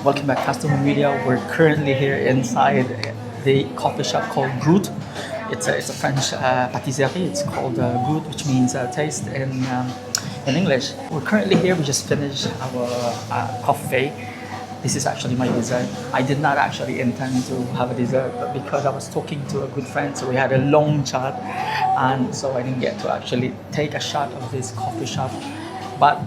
welcome back customer media. We're currently here inside the coffee shop called Groot. It's a French patisserie. It's called Groot, which means taste in English. We're currently here. We just finished our coffee. This is actually my dessert. I did not actually intend to have a dessert, but because I was talking to a good friend, so we had a long chat, and so I didn't get to actually take a shot of this coffee shop. But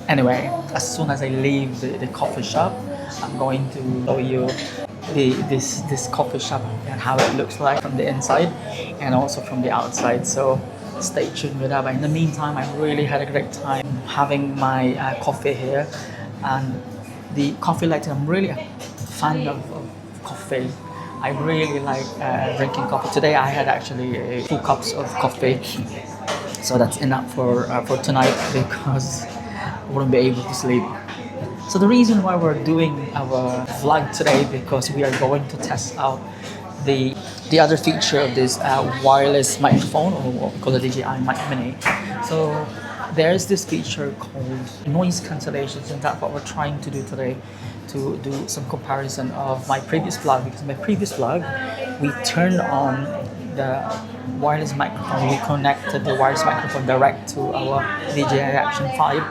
anyway, as soon as I leave the coffee shop, I'm going to show you this coffee shop and how it looks like from the inside and also from the outside. So stay tuned with that. But in the meantime, I really had a great time having my coffee here. And the coffee latte, I'm really a fan of coffee. I really like drinking coffee. Today I had actually 2 cups of coffee. So that's enough for tonight because I wouldn't be able to sleep. So the reason why we're doing our vlog today because we are going to test out the other feature of this wireless microphone, or what we call the DJI Mic Mini. So there's this feature called noise cancellation, and that's what we're trying to do today, to do some comparison of my previous vlog. Because in my previous vlog, we turned on the wireless microphone. We connected the wireless microphone direct to our DJI Action 5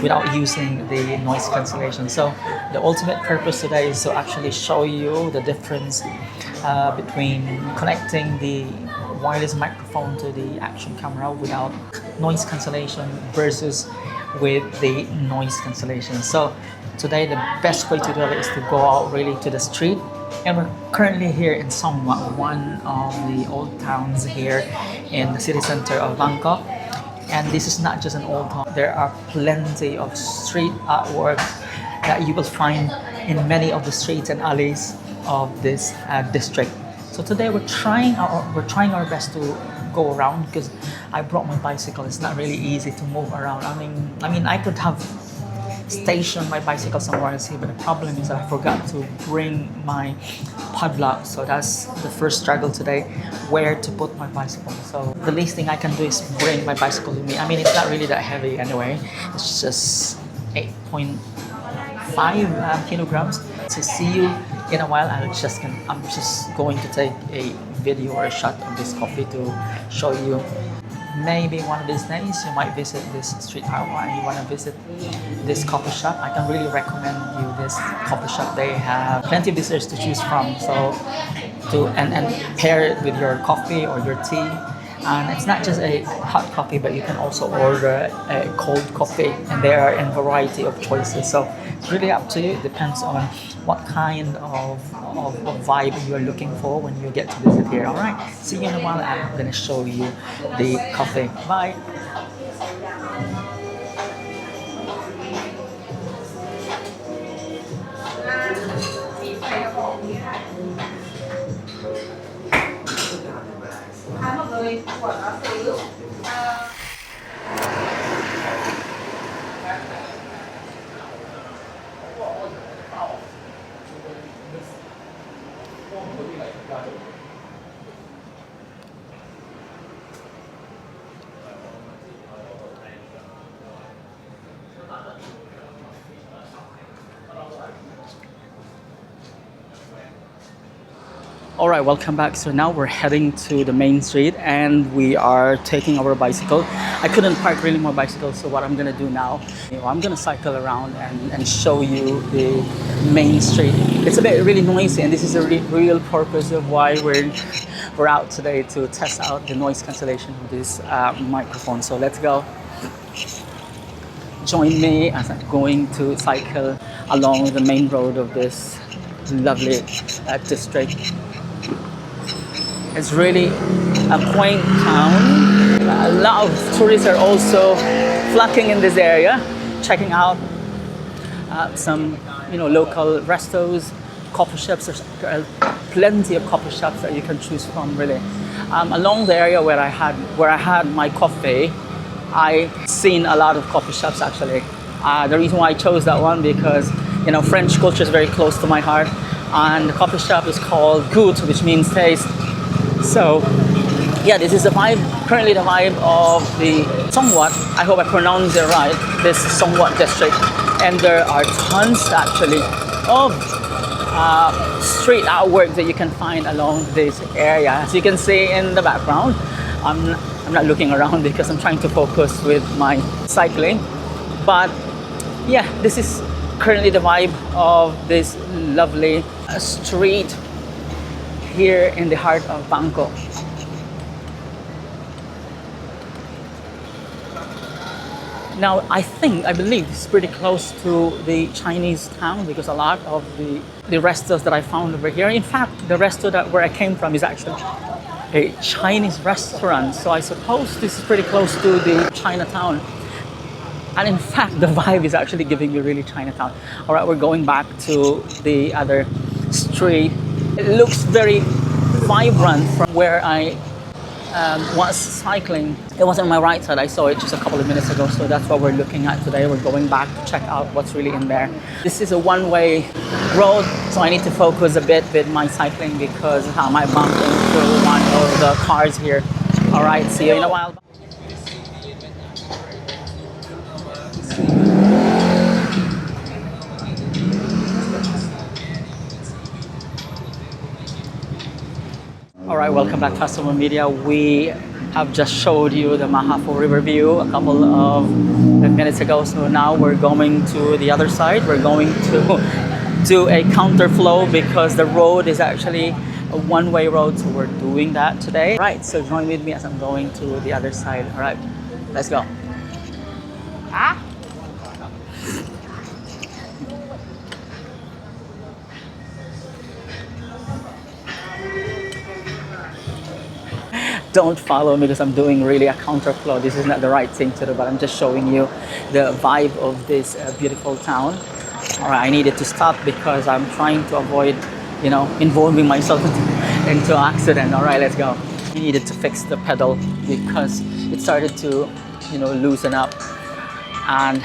without using the noise cancellation. So the ultimate purpose today is to actually show you the difference between connecting the wireless microphone to the action camera without noise cancellation versus with the noise cancellation. So today the best way to do it is to go out really to the street. And we're currently here in Song Wat, one of the old towns here in the city center of Bangkok. And this is not just an old town. There are plenty of street artwork that you will find in many of the streets and alleys of this district. So today we're trying our best to go around because I brought my bicycle. It's not really easy to move around. I mean, I could have stationed my bicycle somewhere else here, but the problem is that I forgot to bring my padlock. So that's the first struggle today, where to put my bicycle. So the least thing I can do is bring my bicycle with me. I mean, it's not really that heavy anyway. It's just 8.5 kilograms. So see you in a while. I'm just going to take a video or a shot of this coffee to show you. Maybe one of these days you might visit this street art and you want to visit this coffee shop. I can really recommend you this coffee shop. They have plenty of desserts to choose from. So and pair it with your coffee or your tea. And it's not just a hot coffee, but you can also order a cold coffee, and there are a variety of choices. So it's really up to you. It depends on what kind of vibe you're looking for when you get to visit here. All right, see you in a while. I'm going to show you the coffee. Bye. All right, welcome back. So now we're heading to the main street and we are taking our bicycle. I couldn't park really my bicycle, so what I'm gonna do now, I'm gonna cycle around and show you the main street. It's a bit really noisy, and this is a real purpose of why we're out today, to test out the noise cancellation of this microphone. So let's go. Join me as I'm going to cycle along the main road of this lovely district. It's really a quaint town. A lot of tourists are also flocking in this area, checking out some local restos, coffee shops. There are plenty of coffee shops that you can choose from, really. Along the area where I had my coffee, I seen a lot of coffee shops actually. The reason why I chose that one because French culture is very close to my heart, and the coffee shop is called Goût, which means taste. So yeah, this is the vibe, currently the vibe of the Songwat. I hope I pronounced it right, this Songwat district. And there are tons actually of street artwork that you can find along this area. As you can see in the background, I'm not looking around because I'm trying to focus with my cycling. But yeah, this is currently the vibe of this lovely street here in the heart of Bangkok. Now, I believe this is pretty close to the Chinese town because a lot of the restaurants that I found over here, in fact, the restaurant where I came from is actually a Chinese restaurant. So I suppose this is pretty close to the Chinatown. And in fact, the vibe is actually giving me really Chinatown. All right, we're going back to the other street. It looks very vibrant from where I was cycling. It was on my right side. I saw it just a couple of minutes ago, so that's what we're looking at today. We're going back to check out what's really in there. This is a one-way road, so I need to focus a bit with my cycling because I might bump into one of the cars here. All right, see you in a while. All right, welcome back to Customer Media. We have just showed you the Mahapo River view a couple of minutes ago. So now we're going to the other side. We're going to do a counterflow because the road is actually a one-way road. So we're doing that today. Right, so join with me as I'm going to the other side. All right, let's go. Ah! Don't follow me because I'm doing really a counterflow. This is not the right thing to do, but I'm just showing you the vibe of this beautiful town. All right, I needed to stop because I'm trying to avoid, involving myself into accident. All right, let's go. I needed to fix the pedal because it started to, loosen up, and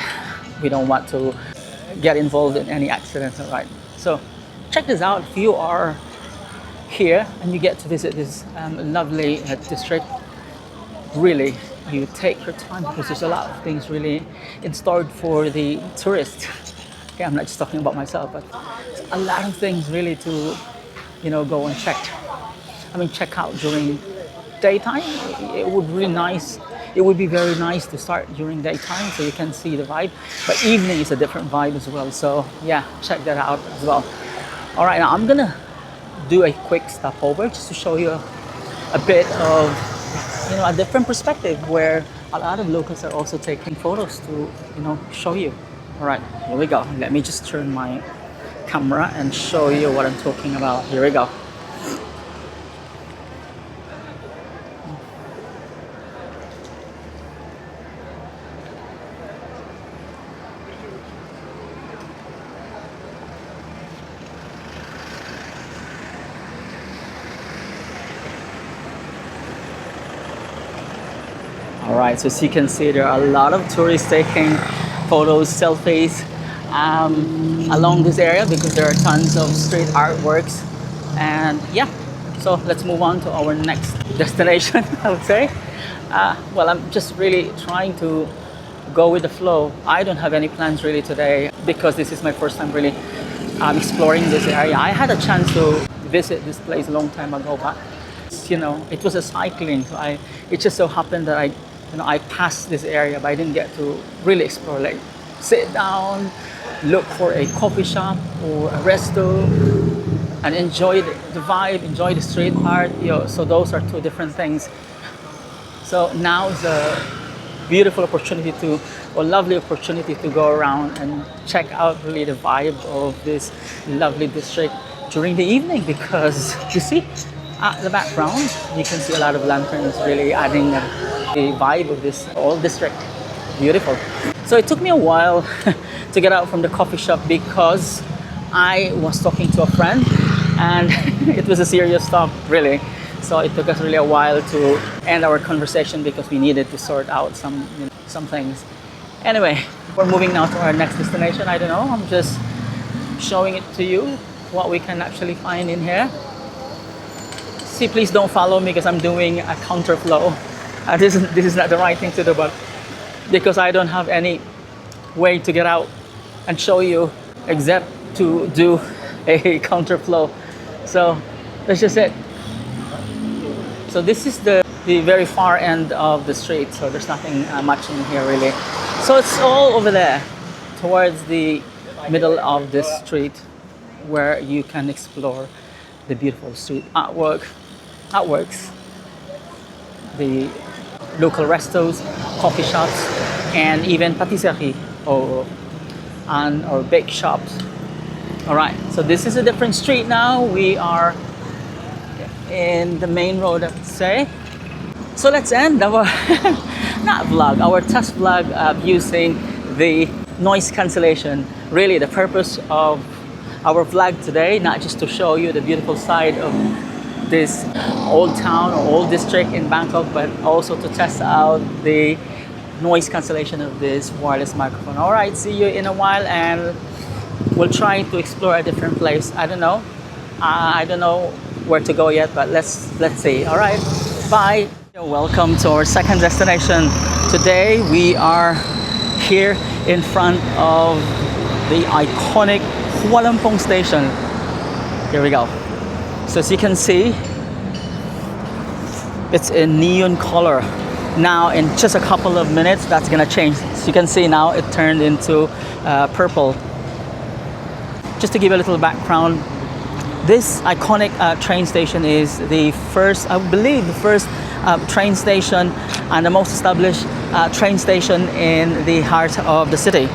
we don't want to get involved in any accidents. All right, so check this out. If you are here and you get to visit this lovely district, really you take your time because there's a lot of things really in store for the tourists. Okay, I'm not just talking about myself, but a lot of things really to go and check out during daytime. It would be very nice to start during daytime so you can see the vibe, but evening is a different vibe as well. So yeah, check that out as well. All right, now I'm gonna do a quick stopover just to show you a bit of a different perspective where a lot of locals are also taking photos to show you. All right, here we go. Let me just turn my camera and show you what I'm talking about. Here we go. Alright, so as you can see, there are a lot of tourists taking photos, selfies along this area because there are tons of street artworks. And yeah, so let's move on to our next destination, I would say. Well, I'm just really trying to go with the flow. I don't have any plans really today because this is my first time really exploring this area. I had a chance to visit this place a long time ago, but it was a cycling. So it just so happened that I passed this area, but I didn't get to really explore, like sit down, look for a coffee shop or a resto and enjoy the vibe, enjoy the street art. So those are two different things. So now is a beautiful opportunity lovely opportunity to go around and check out really the vibe of this lovely district during the evening, because you see at the background, you can see a lot of lanterns really adding the vibe of this old district. Beautiful. So it took me a while to get out from the coffee shop because I was talking to a friend and it was a serious talk, really. So it took us really a while to end our conversation because we needed to sort out some things. Anyway, we're moving now to our next destination. I don't know, I'm just showing it to you, what we can actually find in here. See, please don't follow me because I'm doing a counterflow. This is not the right thing to do, but because I don't have any way to get out and show you except to do a counterflow. So that's just it. So this is the very far end of the street. So there's nothing much in here really. So it's all over there towards the middle of this street where you can explore the beautiful street artworks, the local restos, coffee shops, and even patisseries or bake shops. All right, so this is a different street now. We are in the main road, I would say. So let's end our not vlog, our test vlog using the noise cancellation. Really, the purpose of our vlog today, not just to show you the beautiful side of this old town or old district in Bangkok, but also to test out the noise cancellation of this wireless microphone. All right, see you in a while, and we'll try to explore a different place. I don't know where to go yet, but let's see. All right, bye. Welcome to our second destination. Today we are here in front of the iconic Hua Lamphong Station. Here we go. So as you can see, it's in neon color. Now in just a couple of minutes, that's gonna change. So you can see now it turned into purple. Just to give a little background, this iconic train station is the first, I believe, the first train station and the most established train station in the heart of the city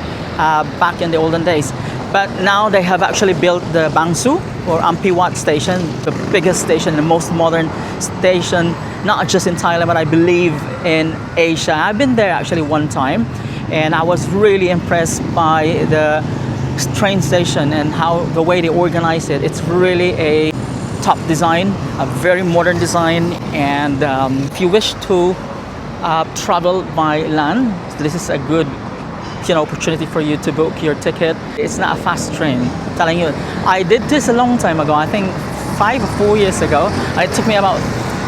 back in the olden days. But now they have actually built the Bangsu or Aphiwat station, the biggest station, the most modern station, not just in Thailand, but I believe in Asia. I've been there actually one time, and I was really impressed by the train station and how the way they organize it. It's really a top design, a very modern design. And if you wish to travel by land, this is a good opportunity for you to book your ticket. It's not a fast train, I'm telling you. I did this a long time ago, I think 5 or 4 years ago. It took me about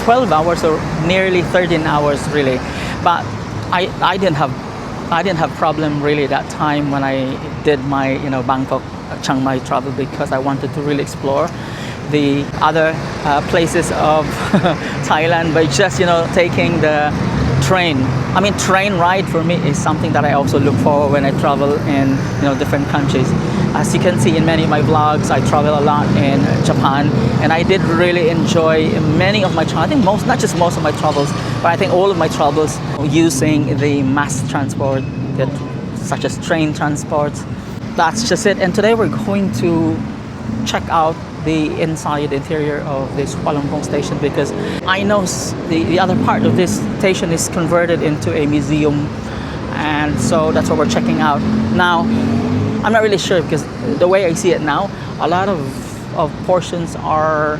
12 hours or nearly 13 hours really. But I didn't have problem really that time when I did my Bangkok Chiang Mai travel, because I wanted to really explore the other places of Thailand by just taking the train. I mean, train ride for me is something that I also look for when I travel in different countries. As you can see in many of my vlogs, I travel a lot in Japan, and I did really enjoy many of my travels. I think not just most of my travels, but I think all of my travels using the mass transport, such as train transport. That's just it. And today we're going to check out the interior of this Hua Lamphong Station, because I know the other part of this station is converted into a museum, and so that's what we're checking out now. I'm not really sure, because the way I see it now, a lot of portions are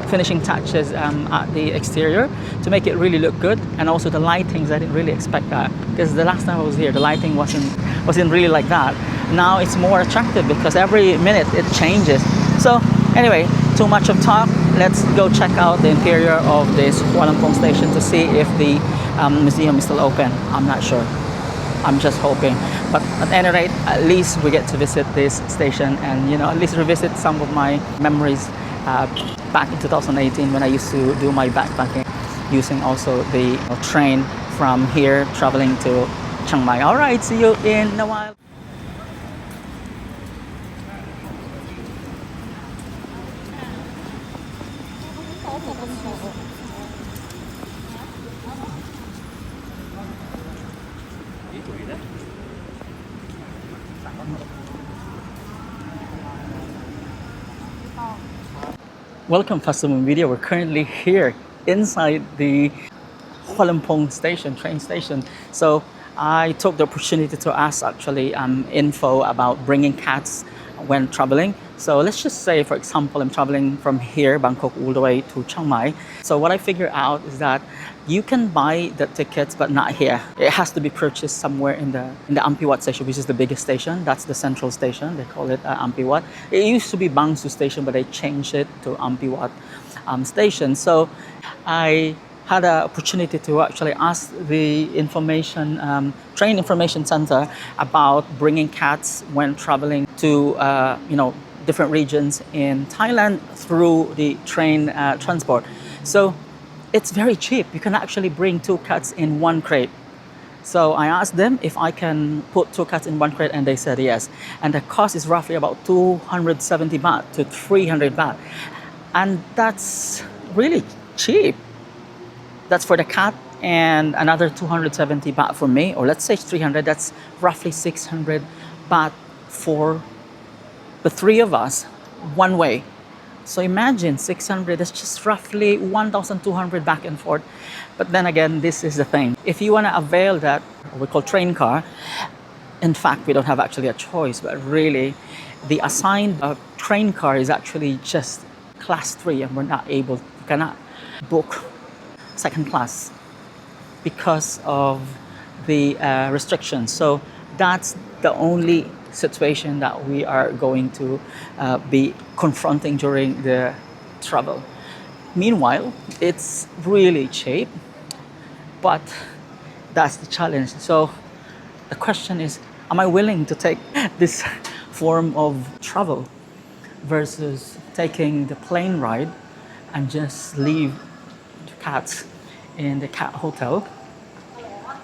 finishing touches at the exterior to make it really look good, and also the lightings. I didn't really expect that, because the last time I was here, the lighting wasn't really like that. Now it's more attractive because every minute it changes. So anyway, too much of talk. Let's go check out the interior of this Hua Lamphong Station to see if the museum is still open. I'm not sure. I'm just hoping. But at any rate, at least we get to visit this station and at least revisit some of my memories back in 2018 when I used to do my backpacking using also the train from here traveling to Chiang Mai. All right, see you in a while. Welcome, Festival Media. We're currently here inside the Hua Lamphong Station, train station. So I took the opportunity to ask actually info about bringing cats when traveling. So let's just say, for example, I'm traveling from here, Bangkok, all the way to Chiang Mai. So what I figured out is that you can buy the tickets, but not here. It has to be purchased somewhere in the Aphiwat station, which is the biggest station. That's the central station. They call it Aphiwat. It used to be Bangsu station, but they changed it to Aphiwat station. So I had an opportunity to actually ask the train information center about bringing cats when traveling to different regions in Thailand through the train transport. So it's very cheap. You can actually bring 2 cats in 1 crate. So I asked them if I can put 2 cats in 1 crate, and they said yes. And the cost is roughly about 270 baht to 300 baht. And that's really cheap. That's for the cat, and another 270 baht for me, or let's say 300. That's roughly 600 baht for the 3 of us, one way. So imagine 600, that's just roughly 1,200 back and forth. But then again, this is the thing. If you want to avail that, what we call train car, in fact, we don't have actually a choice, but really, the assigned train car is actually just class 3, and we cannot book second class because of the restrictions. So that's the only situation that we are going to be confronting during the travel. Meanwhile, it's really cheap, but that's the challenge. So the question is, am I willing to take this form of travel versus taking the plane ride and just leave the cats in the cat hotel?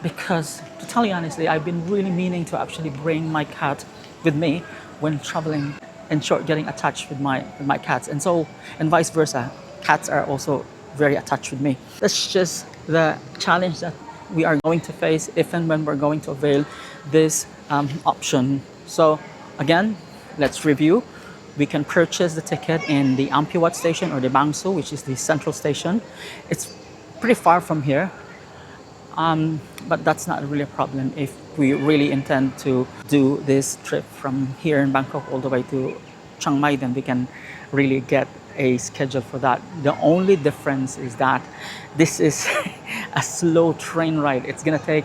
Because to tell you honestly, I've been really meaning to actually bring my cat with me when traveling, in short, getting attached with my cats, and vice versa. Cats are also very attached with me. That's just the challenge that we are going to face if and when we're going to avail this option. So again, let's review. We can purchase the ticket in the Aphiwat station or the Bangsu, which is the central station. It's pretty far from here. But that's not really a problem if we really intend to do this trip from here in Bangkok all the way to Chiang Mai. Then we can really get a schedule for that. The only difference is that this is a slow train ride. It's gonna take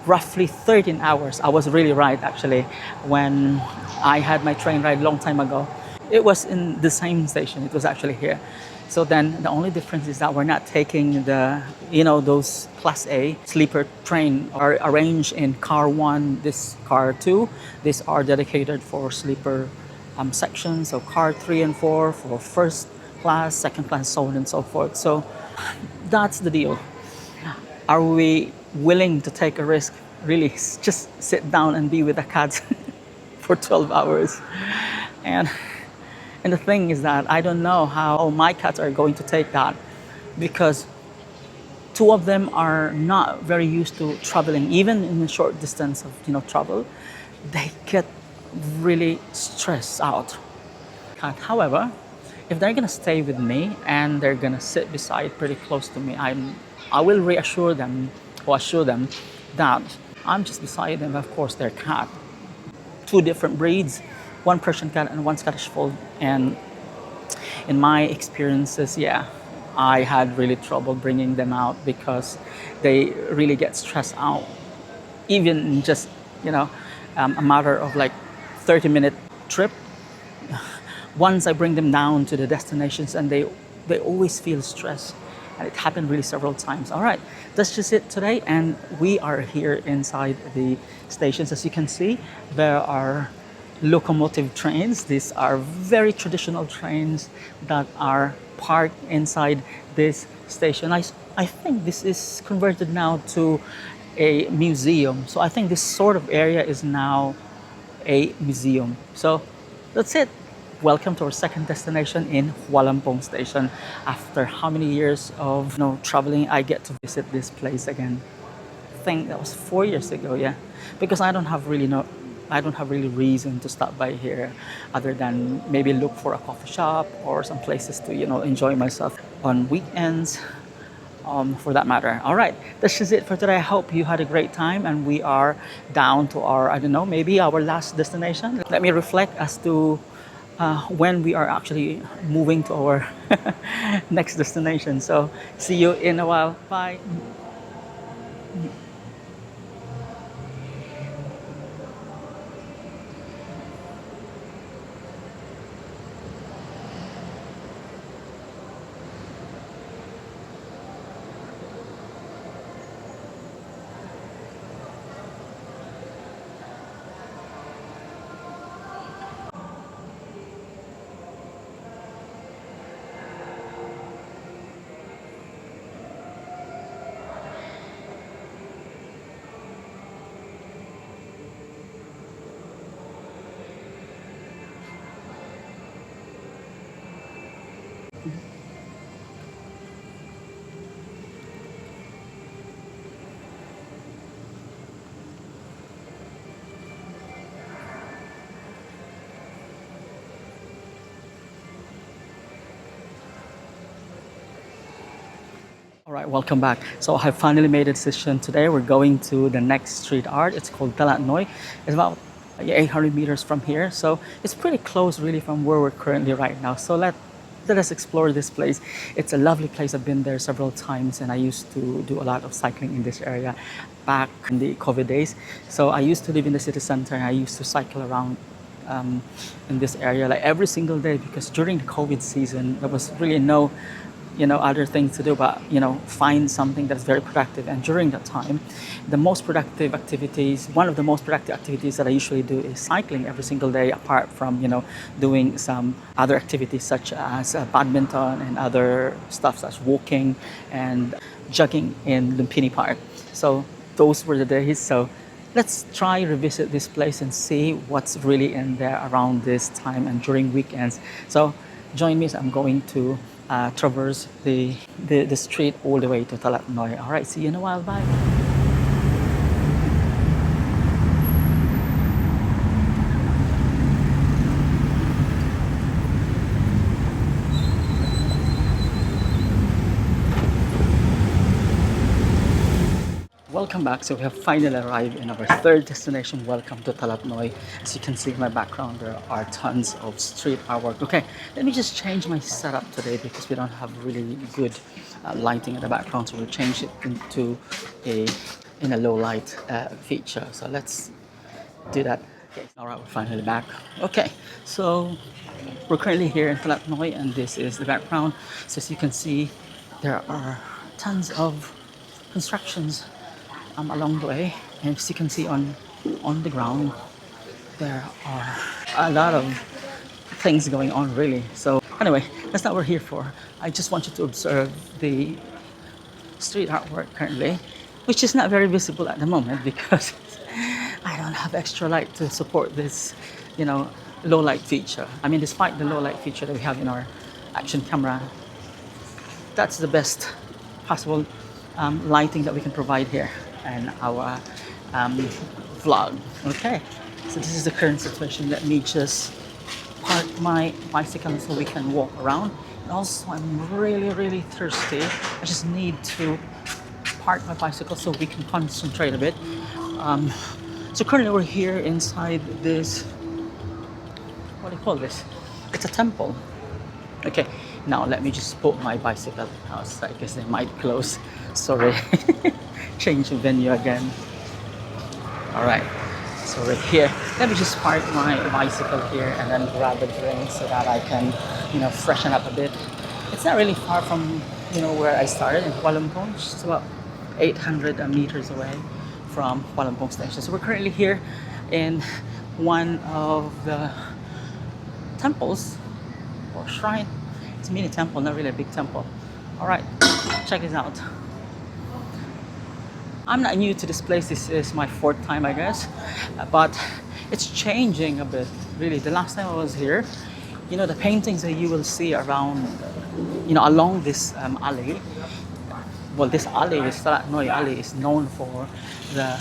roughly 13 hours. I was really right actually when I had my train ride long time ago. It was in the same station. It was actually here. So then the only difference is that we're not taking the, those class A sleeper train are arranged in car 1, this car 2. These are dedicated for sleeper sections. So car 3 and 4 for first class, second class, so on and so forth. So that's the deal. Are we willing to take a risk? Really, just sit down and be with the cats for 12 hours. And the thing is that I don't know how my cats are going to take that, because 2 of them are not very used to traveling, even in a short distance of travel. They get really stressed out. However, if they're gonna stay with me and they're gonna sit beside pretty close to me, I will reassure them or assure them that I'm just beside them. Of course, they're cat, 2 different breeds. 1 Persian cat and 1 Scottish Fold. And in my experiences, I had really trouble bringing them out because they really get stressed out. Even just, a matter of like 30-minute trip. Once I bring them down to the destinations, and they always feel stressed. And it happened really several times. All right, that's just it today. And we are here inside the stations. As you can see, there are locomotive trains. These are very traditional trains that are parked inside this station. I think this is converted now to a museum. So I think this sort of area is now a museum. So that's it. Welcome to our second destination in Hua Lamphong Station. After how many years of traveling, I get to visit this place again. I think that was 4 years ago, because I don't have really reason to stop by here other than maybe look for a coffee shop or some places to enjoy myself on weekends, for that matter. All right, that's just it for today. I hope you had a great time, and we are down to our, maybe our last destination. Let me reflect as to when we are actually moving to our next destination. So see you in a while. Bye. All right, welcome back. So I finally made a decision today. We're going to the next street art. It's called Talat Noi. It's about 800 meters from here. So it's pretty close really from where we're currently right now. So let us explore this place. It's a lovely place. I've been there several times and I used to do a lot of cycling in this area back in the COVID days. So I used to live in the city center and I used to cycle around in this area like every single day because during the COVID season, there was really no other things to do but find something that's very productive. And during that time, one of the most productive activities that I usually do is cycling every single day, apart from doing some other activities such as badminton and other stuff such as walking and jogging in Lumpini Park. So those were the days. So let's try revisit this place and see what's really in there around this time and during weekends. So join me as I'm going to traverse the street all the way to Talat Noi. All right, see you in a while. Bye. Welcome back. So we have finally arrived in our third destination. Welcome to Talat Noi. As you can see in my background, there are tons of street artwork. Okay, let me just change my setup today because we don't have really good lighting in the background. So we'll change it into a low light feature. So let's do that. Okay. All right, we're finally back. Okay, so we're currently here in Talat Noi and this is the background. So as you can see, there are tons of constructions along the way, and as you can see on the ground, there are a lot of things going on really. So anyway, that's not what we're here for. I just want you to observe the street artwork currently, which is not very visible at the moment because I don't have extra light to support this low light feature. I mean, despite the low light feature that we have in our action camera, that's the best possible lighting that we can provide here and our vlog. Okay, so this is the current situation. Let me just park my bicycle so we can walk around. And also, I'm really thirsty. I just need to park my bicycle so we can concentrate a bit. So currently we're here inside this, what do you call this? It's a temple. Okay, now let me just put my bicycle outside because they might close. Sorry. Change the venue again. All right, so we're here. Let me just park my bicycle here and then grab a drink so that I can freshen up a bit. It's not really far from where I started in Hua Lamphong. It's about 800 meters away from Hua Lamphong Station. So we're currently here in one of the temples or shrine. It's a mini temple, not really a big temple. All right, check this out. I'm not new to this place. This is my fourth time, I guess, but it's changing a bit. Really, the last time I was here, the paintings that you will see around, along this alley. Well, this alley, this Talat Noi alley, is known for the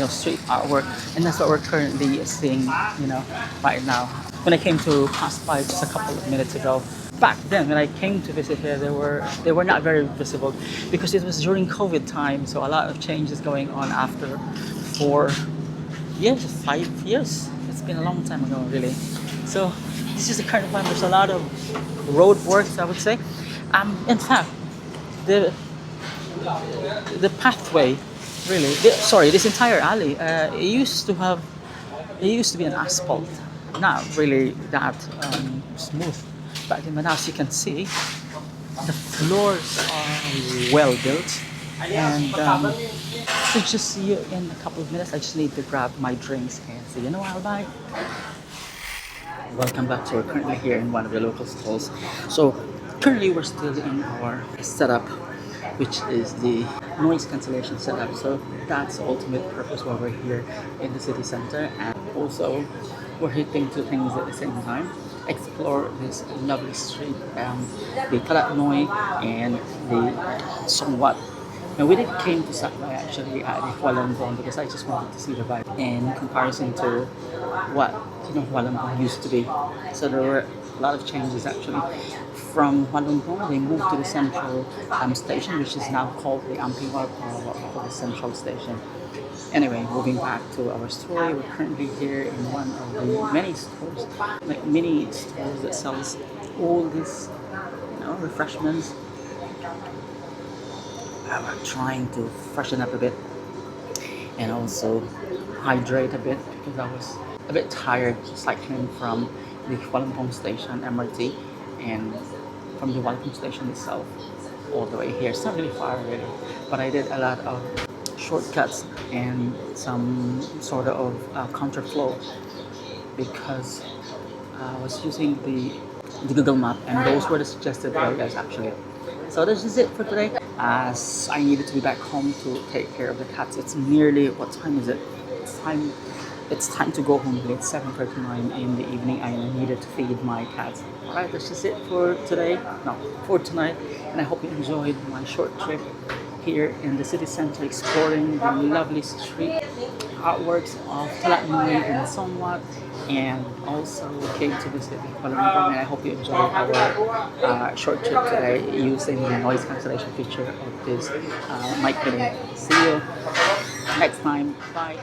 street artwork, and that's what we're currently seeing right now. When I came to pass by just a couple of minutes ago, back then when I came to visit here, they were not very visible because it was during COVID time. So a lot of changes going on after 4 years, 5 years. It's been a long time ago, really. So this is the current one. There's a lot of road works, I would say. In fact, the pathway, really. This entire alley. It used to be an asphalt, not really that smooth. But now, as you can see, the floors are well built. And so just see you in a couple of minutes. I just need to grab my drinks and see you in a while. Bye. Welcome back. So we're currently here in one of the local stalls. So currently we're still in our setup, which is the noise cancellation setup. So that's the ultimate purpose why we're here in the city center. And also we're hitting two things at the same time. Explore this lovely street, the Talat Noi and the Song Wat. And we didn't came to Talat Noi actually at the Hua Lamphong because I just wanted to see the vibe in comparison to what Hua Lamphong used to be. So there were lot of changes actually. From Hua Lamphong, they moved to the central station, which is now called the Aphiwat, or what we call the central station. Anyway, moving back to our story, we're currently here in one of the many stores, like mini stores that sells all these, refreshments. I'm trying to freshen up a bit and also hydrate a bit because I was a bit tired cycling from the Hua Lamphong Station MRT and from the Hua Lamphong Station itself all the way here. It's not really far really, but I did a lot of shortcuts and some sort of counterflow because I was using the Google Map and those were the suggested areas actually. So this is it for today, as I needed to be back home to take care of the cats. It's nearly, what time is it? It's time to go home. It's 7:39 in the evening. I needed to feed my cats. Alright, this is it for today. No, for tonight. And I hope you enjoyed my short trip here in the city center, exploring the lovely street artworks of Talat Noi in Song Wat, and also came to visit Hua Lamphong. And I hope you enjoyed our short trip today using the noise cancellation feature of this Mic Mini. See you next time. Bye.